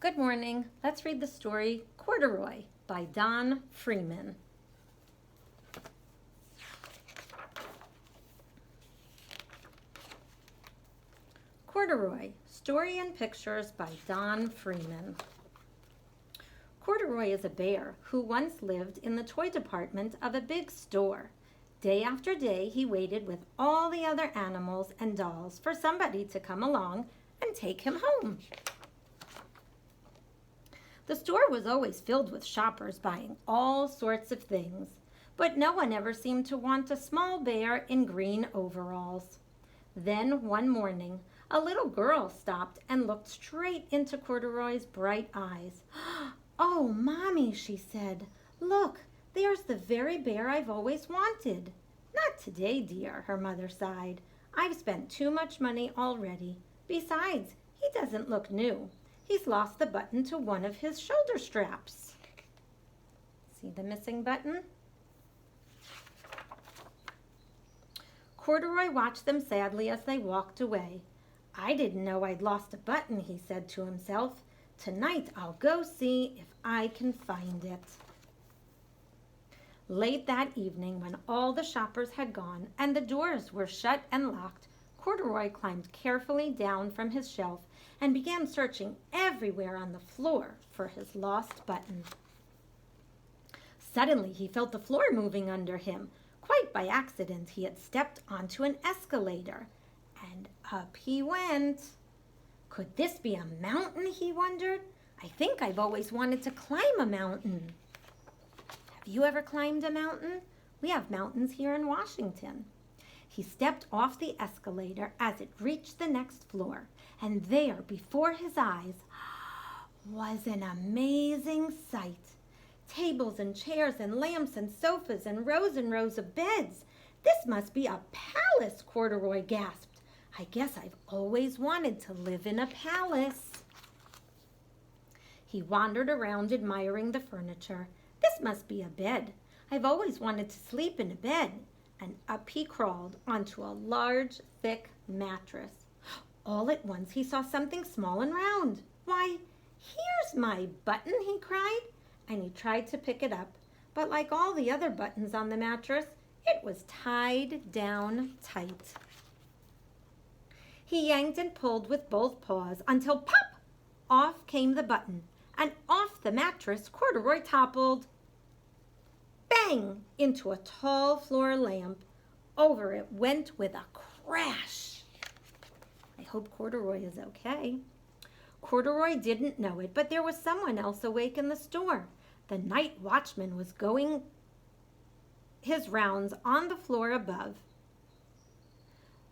Good morning. Let's read the story Corduroy by Don Freeman. Corduroy, story and pictures by Don Freeman. Corduroy is a bear who once lived in the toy department of a big store. Day after day, he waited with all the other animals and dolls for somebody to come along and take him home. The store was always filled with shoppers buying all sorts of things, but no one ever seemed to want a small bear in green overalls. Then one morning, a little girl stopped and looked straight into Corduroy's bright eyes. "Oh, Mommy," she said, "look, there's the very bear I've always wanted." "Not today, dear," her mother sighed. "I've spent too much money already. Besides, he doesn't look new. He's lost the button to one of his shoulder straps." See the missing button? Corduroy watched them sadly as they walked away. "I didn't know I'd lost a button," he said to himself. "Tonight I'll go see if I can find it." Late that evening, when all the shoppers had gone and the doors were shut and locked, Corduroy climbed carefully down from his shelf and began searching everywhere on the floor for his lost button. Suddenly, he felt the floor moving under him. Quite by accident, he had stepped onto an escalator, and up he went. Could this be a mountain, he wondered? "I think I've always wanted to climb a mountain." Have you ever climbed a mountain? We have mountains here in Washington. He stepped off the escalator as it reached the next floor, and there before his eyes was an amazing sight. Tables and chairs and lamps and sofas and rows of beds. "This must be a palace," Corduroy gasped. "I guess I've always wanted to live in a palace." He wandered around admiring the furniture. "This must be a bed. I've always wanted to sleep in a bed." And up he crawled onto a large, thick mattress. All at once he saw something small and round. "Why, here's my button," he cried, and he tried to pick it up. But like all the other buttons on the mattress, it was tied down tight. He yanked and pulled with both paws until pop! Off came the button, and off the mattress Corduroy toppled. Bang! Into a tall floor lamp. Over it went with a crash. I hope Corduroy is okay. Corduroy didn't know it, but there was someone else awake in the store. The night watchman was going his rounds on the floor above.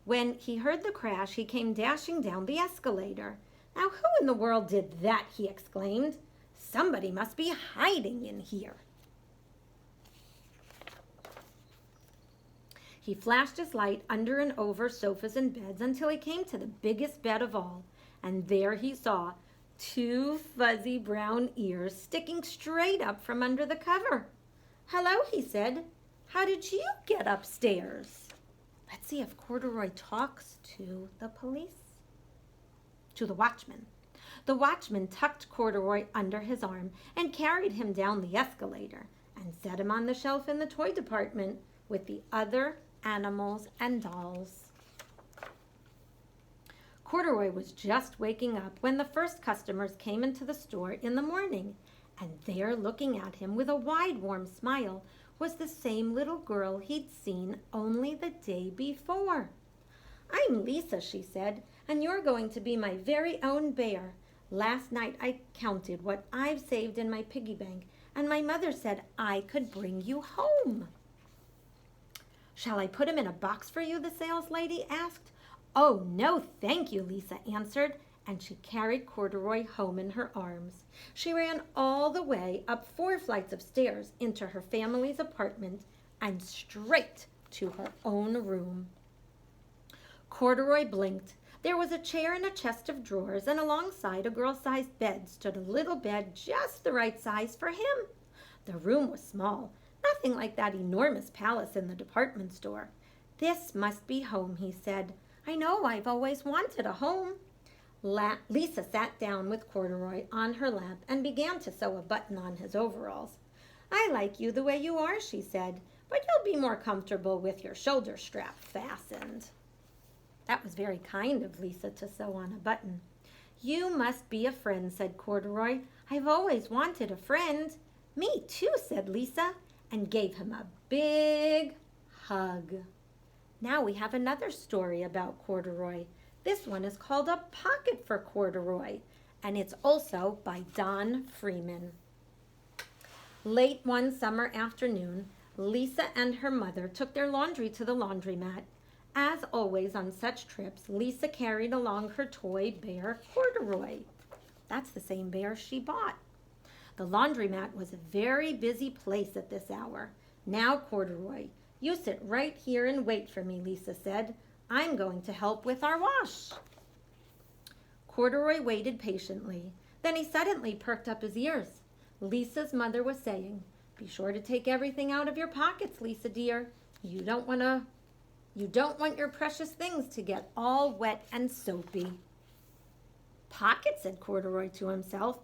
When he heard the crash, he came dashing down the escalator. "Now, who in the world did that?" he exclaimed. "Somebody must be hiding in here." He flashed his light under and over sofas and beds until he came to the biggest bed of all, and there he saw two fuzzy brown ears sticking straight up from under the cover. "Hello," he said. "How did you get upstairs?" Let's see if Corduroy talks to the watchman. The watchman tucked Corduroy under his arm and carried him down the escalator and set him on the shelf in the toy department with the other animals and dolls. Corduroy was just waking up when the first customers came into the store in the morning, and there, looking at him with a wide, warm smile, was the same little girl he'd seen only the day before. "I'm Lisa," she said, "and you're going to be my very own bear. Last night I counted what I've saved in my piggy bank, and my mother said I could bring you home." "Shall I put him in a box for you?" the sales lady asked. "Oh, no, thank you," Lisa answered, and she carried Corduroy home in her arms. She ran all the way up 4 flights of stairs into her family's apartment and straight to her own room. Corduroy blinked. There was a chair and a chest of drawers, and alongside a girl-sized bed stood a little bed just the right size for him. The room was small. Nothing like that enormous palace in the department store. "This must be home," he said. "I know I've always wanted a home." Lisa sat down with Corduroy on her lap and began to sew a button on his overalls. "I like you the way you are," she said, "but you'll be more comfortable with your shoulder strap fastened." That was very kind of Lisa to sew on a button. "You must be a friend," said Corduroy. "I've always wanted a friend." "Me too," said Lisa, and gave him a big hug. Now we have another story about Corduroy. This one is called A Pocket for Corduroy, and it's also by Don Freeman. Late one summer afternoon, Lisa and her mother took their laundry to the laundromat. As always on such trips, Lisa carried along her toy bear, Corduroy. That's the same bear she bought. The laundromat was a very busy place at this hour. "Now, Corduroy, you sit right here and wait for me," Lisa said. "I'm going to help with our wash." Corduroy waited patiently. Then he suddenly perked up his ears. Lisa's mother was saying, "Be sure to take everything out of your pockets, Lisa dear. You don't want your precious things to get all wet and soapy." "Pocket?" said Corduroy to himself.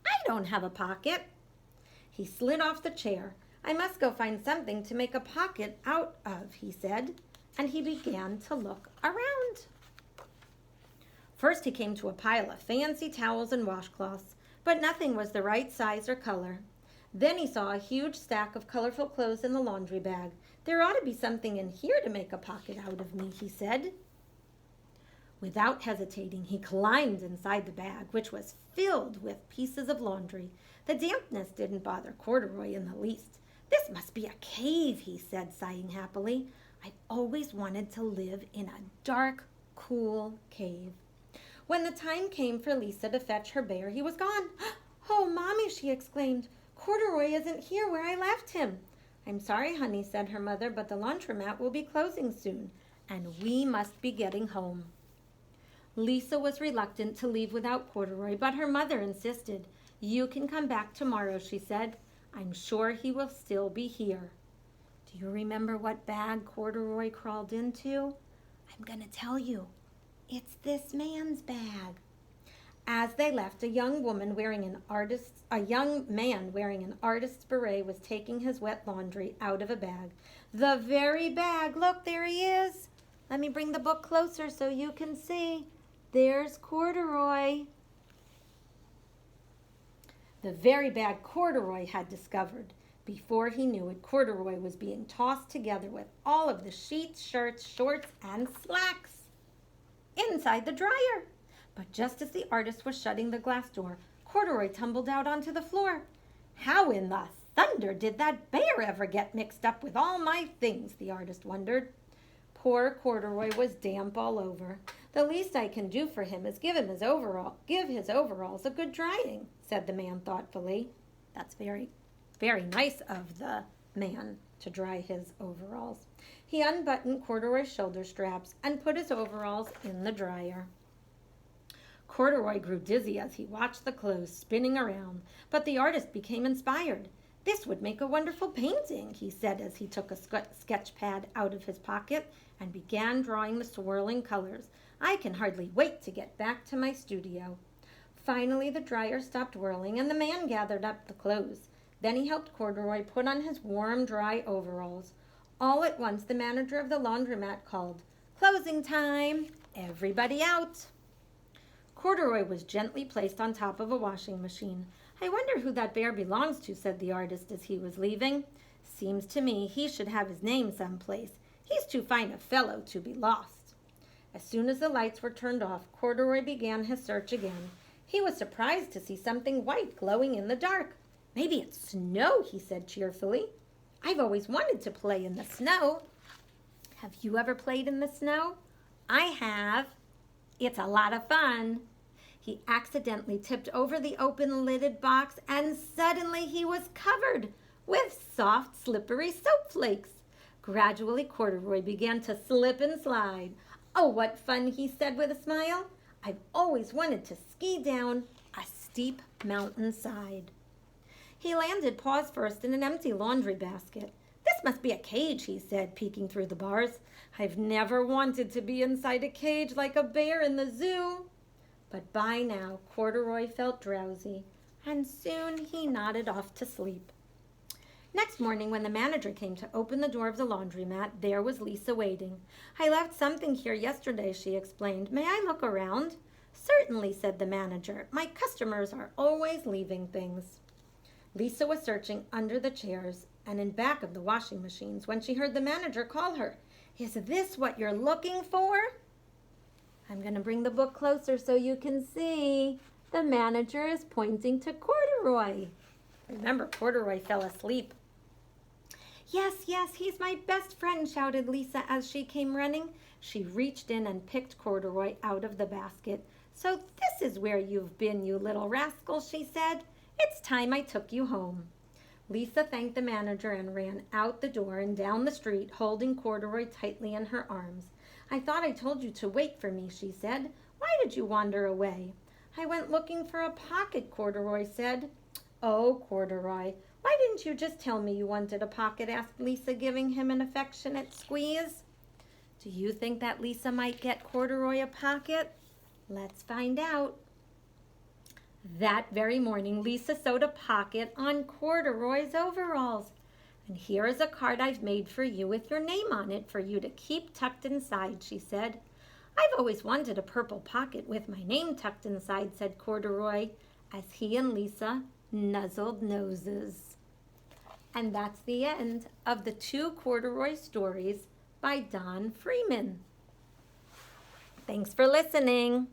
"I don't have a pocket." He slid off the chair. "I must go find something to make a pocket out of," he said, and he began to look around. First he came to a pile of fancy towels and washcloths, but nothing was the right size or color. Then he saw a huge stack of colorful clothes in the laundry bag. "There ought to be something in here to make a pocket out of me," he said. Without hesitating, he climbed inside the bag, which was filled with pieces of laundry. The dampness didn't bother Corduroy in the least. "This must be a cave," he said, sighing happily. "I've always wanted to live in a dark, cool cave." When the time came for Lisa to fetch her bear, he was gone. "Oh, Mommy," she exclaimed, "Corduroy isn't here where I left him." "I'm sorry, honey," said her mother, "but the laundromat will be closing soon, and we must be getting home." Lisa was reluctant to leave without Corduroy, but her mother insisted. "You can come back tomorrow," she said. "I'm sure he will still be here." Do you remember what bag Corduroy crawled into? I'm going to tell you. It's this man's bag. As they left, a young man wearing an artist's beret was taking his wet laundry out of a bag. The very bag. Look, there he is. Let me bring the book closer so you can see. There's Corduroy. The very bag Corduroy had discovered. Before he knew it, Corduroy was being tossed together with all of the sheets, shirts, shorts, and slacks inside the dryer. But just as the artist was shutting the glass door, Corduroy tumbled out onto the floor. "How in the thunder did that bear ever get mixed up with all my things?" the artist wondered. Poor Corduroy was damp all over. "The least I can do for him is give his overalls a good drying," said the man thoughtfully. That's very nice of the man to dry his overalls. He unbuttoned Corduroy's shoulder straps and put his overalls in the dryer. Corduroy grew dizzy as he watched the clothes spinning around, but the artist became inspired. "This would make a wonderful painting," he said as he took a sketch pad out of his pocket and began drawing the swirling colors. "I can hardly wait to get back to my studio." Finally, the dryer stopped whirling and the man gathered up the clothes. Then he helped Corduroy put on his warm, dry overalls. All at once, the manager of the laundromat called, "Closing time! Everybody out!" Corduroy was gently placed on top of a washing machine. "I wonder who that bear belongs to," said the artist as he was leaving. "Seems to me he should have his name someplace. He's too fine a fellow to be lost." As soon as the lights were turned off, Corduroy began his search again. He was surprised to see something white glowing in the dark. "Maybe it's snow," he said cheerfully. "I've always wanted to play in the snow." Have you ever played in the snow? I have. It's a lot of fun. He accidentally tipped over the open-lidded box, and suddenly he was covered with soft, slippery soap flakes. Gradually, Corduroy began to slip and slide. "Oh, what fun," he said with a smile. "I've always wanted to ski down a steep mountainside." He landed paws first in an empty laundry basket. "This must be a cage," he said, peeking through the bars. "I've never wanted to be inside a cage like a bear in the zoo." But by now, Corduroy felt drowsy, and soon he nodded off to sleep. Next morning, when the manager came to open the door of the laundromat, there was Lisa waiting. "I left something here yesterday," she explained. "May I look around?" "Certainly," said the manager. "My customers are always leaving things." Lisa was searching under the chairs and in back of the washing machines when she heard the manager call her. "Is this what you're looking for?" I'm going to bring the book closer so you can see. The manager is pointing to Corduroy. Remember, Corduroy fell asleep. "Yes, yes, he's my best friend," shouted Lisa as she came running. She reached in and picked Corduroy out of the basket. "So this is where you've been, you little rascal," she said. "It's time I took you home." Lisa thanked the manager and ran out the door and down the street, holding Corduroy tightly in her arms. "I thought I told you to wait for me," she said. "Why did you wander away?" "I went looking for a pocket," Corduroy said. "Oh, Corduroy, why didn't you just tell me you wanted a pocket?" asked Lisa, giving him an affectionate squeeze. Do you think that Lisa might get Corduroy a pocket? Let's find out. That very morning, Lisa sewed a pocket on Corduroy's overalls. "And here is a card I've made for you with your name on it for you to keep tucked inside," she said. "I've always wanted a purple pocket with my name tucked inside," said Corduroy, as he and Lisa nuzzled noses. And that's the end of the 2 Corduroy stories by Don Freeman. Thanks for listening.